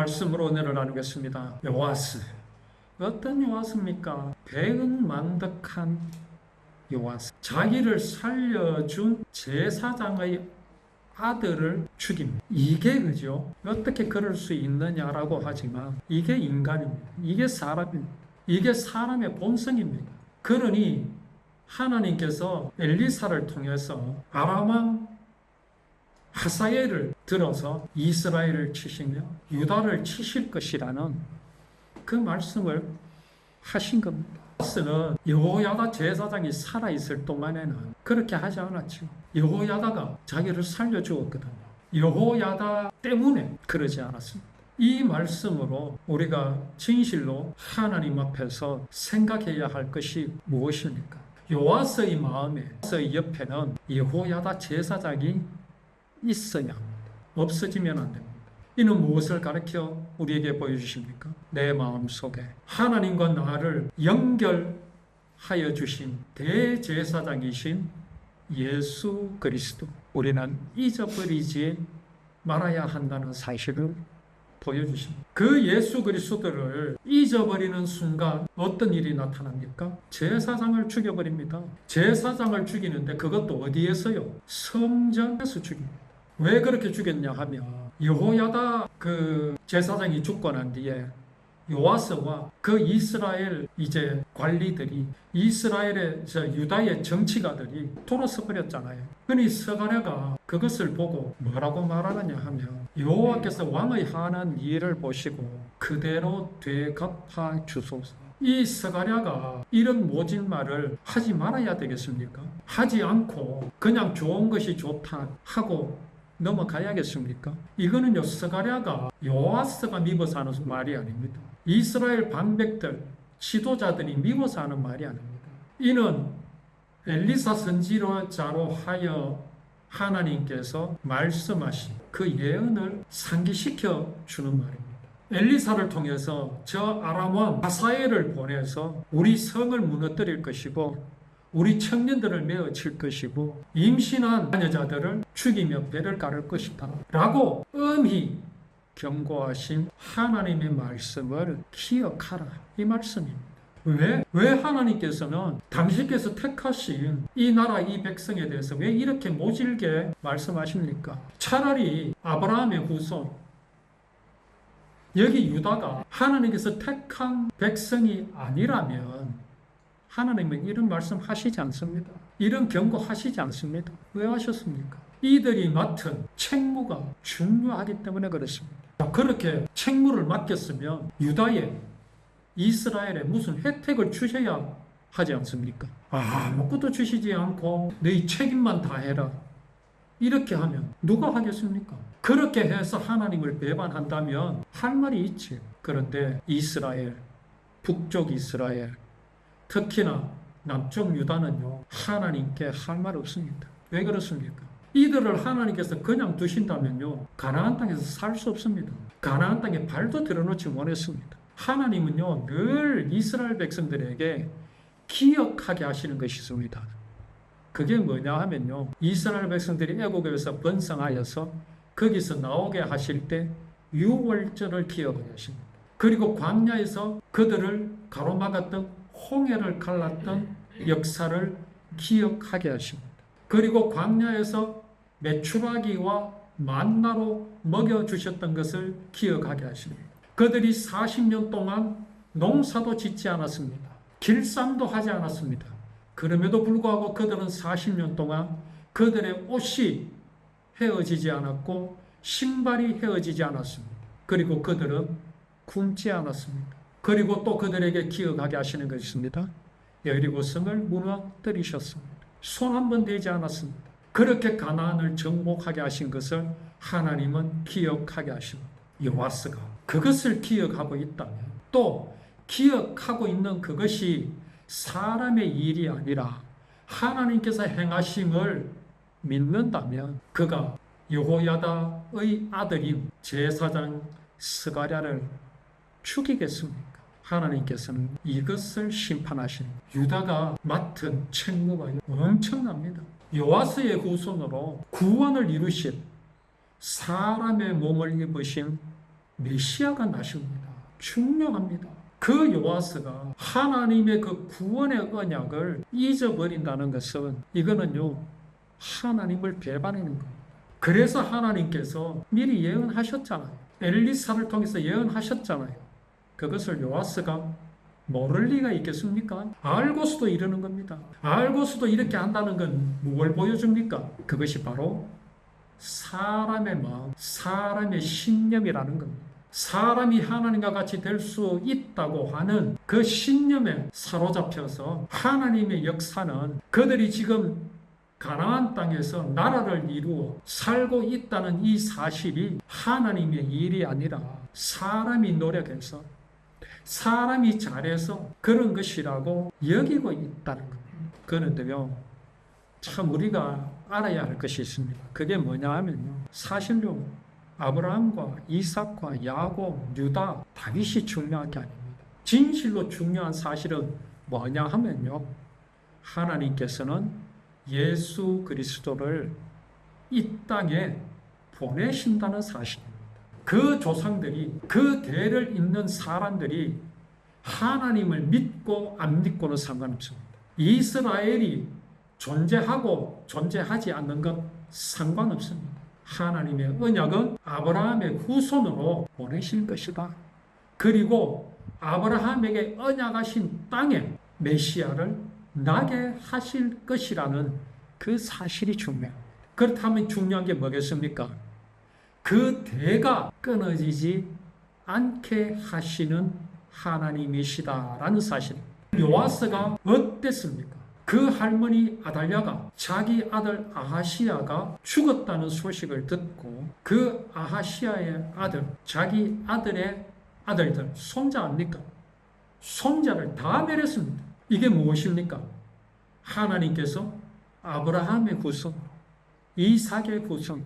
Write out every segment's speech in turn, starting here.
말씀으로 오늘을 나누겠습니다. 요아스. 어떤 요아스입니까? 배은만덕한 요아스. 자기를 살려준 제사장의 아들을 죽입니다. 이게 그죠? 어떻게 그럴 수 있느냐라고 하지만 이게 인간입니다. 이게 사람입니다. 이게 사람의 본성입니다. 그러니 하나님께서 엘리사를 통해서 아람왕 하사엘을 들어서 이스라엘을 치시며 유다를 치실 것이라는 그 말씀을 하신 겁니다. 는 여호야다 제사장이 살아있을 동안에는 그렇게 하지 않았죠. 여호야다가 자기를 살려주었거든요. 여호야다 때문에 그러지 않았습니다. 이 말씀으로 우리가 진실로 하나님 앞에서 생각해야 할 것이 무엇입니까? 요아스의 마음에, 요아스의 옆에는 여호야다 제사장이 있어야 합니다. 없어지면 안 됩니다. 이는 무엇을 가르쳐 우리에게 보여주십니까? 내 마음속에 하나님과 나를 연결하여 주신 대제사장이신 예수 그리스도, 우리는 잊어버리지 말아야 한다는 사실을 보여주십니다. 그 예수 그리스도를 잊어버리는 순간 어떤 일이 나타납니까? 제사장을 죽여버립니다. 제사장을 죽이는데 그것도 어디에서요? 성전에서 죽입니다. 왜 그렇게 죽였냐 하면 여호야다 그 제사장이 죽고 난 뒤에 요아스와 그 이스라엘 이제 관리들이, 이스라엘의 유다의 정치가들이 돌아서 버렸잖아요. 그러니 스가랴가 그것을 보고 뭐라고 말하느냐 하면 여호와께서 왕의 하는 일을 보시고 그대로 되갚아 주소서. 이 스가랴가 이런 모진 말을 하지 말아야 되겠습니까? 하지 않고 그냥 좋은 것이 좋다 하고 넘어가야겠습니까? 이거는요, 스가랴가 요아스가 미워서 하는 말이 아닙니다. 이스라엘 방백들, 지도자들이 미워서 하는 말이 아닙니다. 이는 엘리사 선지자로 하여 하나님께서 말씀하신 그 예언을 상기시켜 주는 말입니다. 엘리사를 통해서 저 아람 왕 하사엘을 보내서 우리 성을 무너뜨릴 것이고 우리 청년들을 메어칠 것이고 임신한 자녀자들을 죽이며 배를 가를 것이다 라고 엄히 경고하신 하나님의 말씀을 기억하라, 이 말씀입니다. 왜 하나님께서는 당신께서 택하신 이 나라 이 백성에 대해서 왜 이렇게 모질게 말씀하십니까? 차라리 아브라함의 후손, 여기 유다가 하나님께서 택한 백성이 아니라면 하나님은 이런 말씀 하시지 않습니다. 이런 경고 하시지 않습니다. 왜 하셨습니까? 이들이 맡은 책무가 중요하기 때문에 그렇습니다. 그렇게 책무를 맡겼으면 유다에, 이스라엘에 무슨 혜택을 주셔야 하지 않습니까? 아무것도 주시지 않고 너희 책임만 다 해라. 이렇게 하면 누가 하겠습니까? 그렇게 해서 하나님을 배반한다면 할 말이 있지. 그런데 이스라엘, 북쪽 이스라엘, 특히나 남쪽 유다는요, 하나님께 할 말 없습니다. 왜 그렇습니까? 이들을 하나님께서 그냥 두신다면요, 가나안 땅에서 살 수 없습니다. 가나안 땅에 발도 들어놓지 못했습니다. 하나님은요, 늘 이스라엘 백성들에게 기억하게 하시는 것이 있습니다. 그게 뭐냐 하면요, 이스라엘 백성들이 애국에서 번성하여서 거기서 나오게 하실 때 유월절을 기억하게 하십니다. 그리고 광야에서 그들을 가로막았던 홍해를 갈랐던 역사를 기억하게 하십니다. 그리고 광야에서 메추라기와 만나로 먹여주셨던 것을 기억하게 하십니다. 그들이 40년 동안 농사도 짓지 않았습니다. 길쌈도 하지 않았습니다. 그럼에도 불구하고 그들은 40년 동안 그들의 옷이 헤어지지 않았고 신발이 헤어지지 않았습니다. 그리고 그들은 굶지 않았습니다. 그리고 또 그들에게 기억하게 하시는 것이 있습니다. 여리고성을 무너뜨리셨습니다. 손 한 번 대지 않았습니다. 그렇게 가나안을 정복하게 하신 것을 하나님은 기억하게 하십니다. 요아스가 그것을 기억하고 있다면, 또 기억하고 있는 그것이 사람의 일이 아니라 하나님께서 행하심을 믿는다면 그가 여호야다의 아들인 제사장 스가랴를 죽이겠습니까? 하나님께서는 이것을 심판하신 유다가 맡은 책무가 엄청납니다. 요아스의 후손으로 구원을 이루신, 사람의 몸을 입으신 메시아가 나십니다. 중요합니다. 그 요아스가 하나님의 그 구원의 언약을 잊어버린다는 것은 이거는요, 하나님을 배반하는 겁니다. 그래서 하나님께서 미리 예언하셨잖아요. 엘리사를 통해서 예언하셨잖아요. 그것을 요아스가 모를 리가 있겠습니까? 알고서도 이러는 겁니다. 알고서도 이렇게 한다는 건 뭘 보여줍니까? 그것이 바로 사람의 마음, 사람의 신념이라는 겁니다. 사람이 하나님과 같이 될 수 있다고 하는 그 신념에 사로잡혀서 하나님의 역사는 그들이 지금 가나안 땅에서 나라를 이루어 살고 있다는 이 사실이 하나님의 일이 아니라 사람이 노력해서 사람이 잘해서 그런 것이라고 여기고 있다는 겁니다. 그런데요, 참 우리가 알아야 할 것이 있습니다. 그게 뭐냐 하면요, 사실요, 아브라함과 이삭과 야곱, 유다, 다윗이 중요한 게 아닙니다. 진실로 중요한 사실은 뭐냐 하면요, 하나님께서는 예수 그리스도를 이 땅에 보내신다는 사실입니다. 그 조상들이, 그 대를 잇는 사람들이 하나님을 믿고 안 믿고는 상관없습니다. 이스라엘이 존재하고 존재하지 않는 것 상관없습니다. 하나님의 언약은 아브라함의 후손으로 보내실 것이다. 그리고 아브라함에게 언약하신 땅에 메시아를 나게 하실 것이라는 그 사실이 중요합니다. 그렇다면 중요한 게 뭐겠습니까? 그 대가 끊어지지 않게 하시는 하나님이시다라는 사실입니다. 요아스가 어땠습니까? 그 할머니 아달랴가 자기 아들 아하시야가 죽었다는 소식을 듣고 그 아하시야의 아들, 자기 아들의 아들들, 손자 아닙니까? 손자를 다 멸했습니다. 이게 무엇입니까? 하나님께서 아브라함의 후손, 이삭의 후손,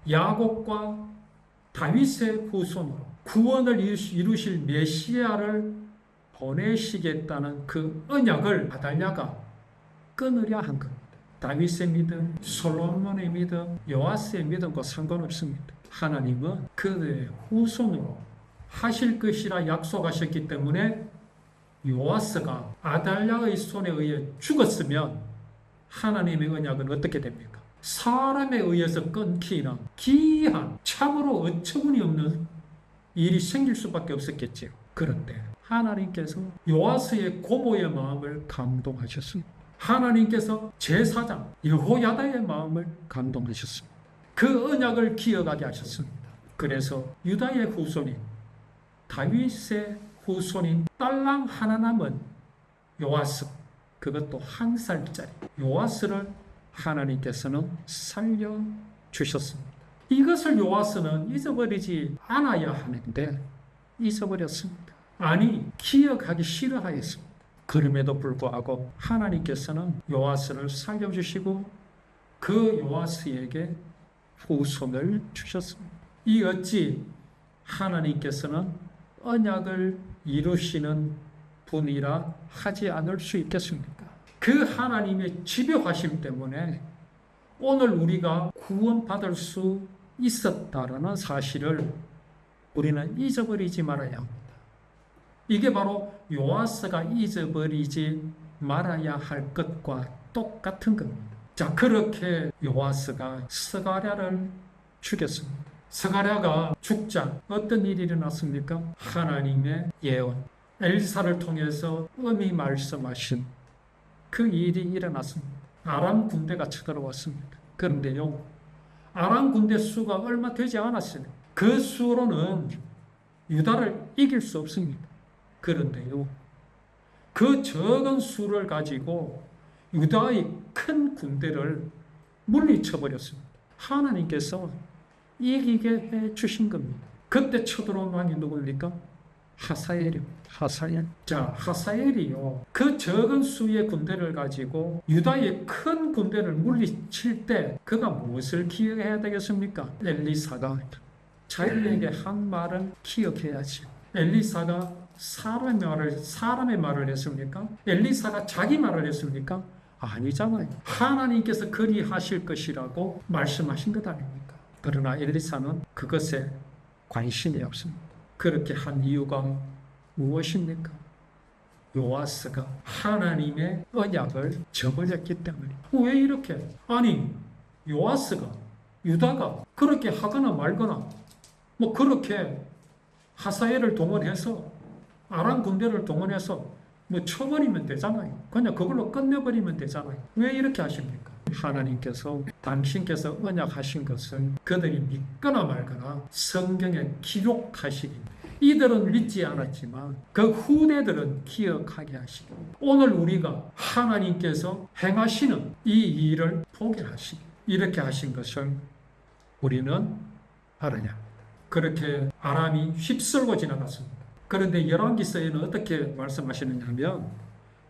야곱과 다윗의 후손으로 구원을 이루실 메시아를 보내시겠다는 그 언약을 아달랴가 끊으려 한 겁니다. 다윗의 믿음, 솔로몬의 믿음, 요아스의 믿음과 상관없습니다. 하나님은 그들의 후손으로 하실 것이라 약속하셨기 때문에 요아스가 아달랴의 손에 의해 죽었으면 하나님의 언약은 어떻게 됩니까? 사람에 의해서 끊기는 기이한, 참으로 어처구니 없는 일이 생길 수밖에 없었겠지요. 그런데 하나님께서 요아스의 고모의 마음을 감동하셨습니다. 하나님께서 제사장 여호야다의 마음을 감동하셨습니다. 그 언약을 기억하게 하셨습니다. 그래서 유다의 후손인 다윗의 후손인 딸랑 하나 남은 요아스, 그것도 1살짜리 요아스를 하나님께서는 살려주셨습니다. 이것을 요아스는 잊어버리지 않아야 하는데 잊어버렸습니다. 아니, 기억하기 싫어하였습니다. 그럼에도 불구하고 하나님께서는 요아스를 살려주시고 그 요아스에게 후손을 주셨습니다. 이 어찌 하나님께서는 언약을 이루시는 분이라 하지 않을 수 있겠습니까? 그 하나님의 지배하심 때문에 오늘 우리가 구원받을 수 있었다라는 사실을 우리는 잊어버리지 말아야 합니다. 이게 바로 요아스가 잊어버리지 말아야 할 것과 똑같은 겁니다. 자, 그렇게 요아스가 스가랴를 죽였습니다. 스가랴가 죽자 어떤 일이 일어났습니까? 하나님의 예언, 엘리사를 통해서 음이 말씀하신 그 일이 일어났습니다. 아람 군대가 쳐들어왔습니다. 그런데요, 아람 군대 수가 얼마 되지 않았어요. 그 수로는 유다를 이길 수 없습니다. 그런데요, 그 적은 수를 가지고 유다의 큰 군대를 물리쳐버렸습니다. 하나님께서 이기게 해 주신 겁니다. 그때 쳐들어온 왕이 누굽니까? 하사엘이요. 하사엘. 자, 하사엘이요, 그 적은 수의 군대를 가지고 유다의 큰 군대를 물리칠 때 그가 무엇을 기억해야 되겠습니까? 엘리사가 자기에게 한 말을 기억해야지. 엘리사가 사람의 말을 했습니까? 엘리사가 자기 말을 했습니까? 아니잖아요. 하나님께서 그리 하실 것이라고 말씀하신 것 아닙니까? 그러나 엘리사는 그것에 관심이 없습니다. 그렇게 한 이유가 무엇입니까? 요아스가 하나님의 언약을 저버렸기 때문입니다. 왜 이렇게? 아니, 요아스가, 유다가 그렇게 하거나 말거나 뭐 그렇게 하사엘을 동원해서 아람 군대를 동원해서 뭐 쳐버리면 되잖아요. 그냥 그걸로 끝내버리면 되잖아요. 왜 이렇게 하십니까? 하나님께서 당신께서 언약하신 것을 그들이 믿거나 말거나 성경에 기록하시기, 이들은 믿지 않았지만 그 후대들은 기억하게 하시기, 오늘 우리가 하나님께서 행하시는 이 일을 보게 하시기, 이렇게 하신 것을 우리는 알아야 합니다. 그렇게 아람이 휩쓸고 지나갔습니다. 그런데 열왕기서에는 어떻게 말씀하시느냐면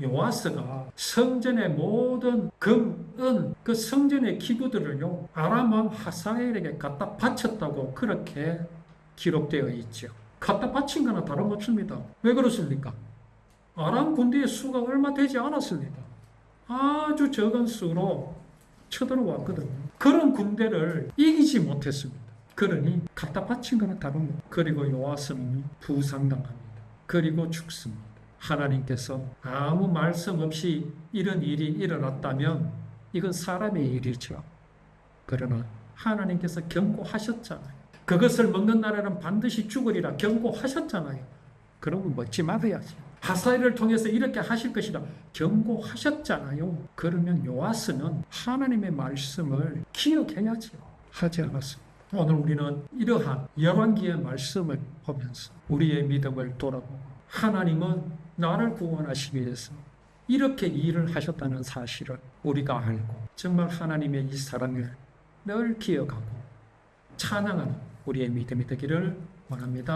요아스가 성전의 모든 금, 은, 그 성전의 기구들을요 아람 왕 하사엘에게 갖다 바쳤다고 그렇게 기록되어 있죠. 갖다 바친 거나 다름없습니다. 왜 그렇습니까? 아람 군대의 수가 얼마 되지 않았습니다. 아주 적은 수로 쳐들어왔거든요. 그런 군대를 이기지 못했습니다. 그러니 갖다 바친 거나 다름없고, 그리고 요아스는 부상당합니다. 그리고 죽습니다. 하나님께서 아무 말씀 없이 이런 일이 일어났다면 이건 사람의 일이죠. 그러나 하나님께서 경고하셨잖아요. 그것을 먹는 날에는 반드시 죽으리라 경고하셨잖아요. 그러면 먹지 말아야지. 하사엘을 통해서 이렇게 하실 것이라 경고하셨잖아요. 그러면 요아스는 하나님의 말씀을 기억해야죠. 하지 않았습니다. 오늘 우리는 이러한 열왕기의 말씀을 보면서 우리의 믿음을 돌아보고, 하나님은 나를 구원하시기 위해서 이렇게 일을 하셨다는 사실을 우리가 알고 정말 하나님의 이 사랑을 늘 기억하고 찬양하는 우리의 믿음이 되기를 원합니다.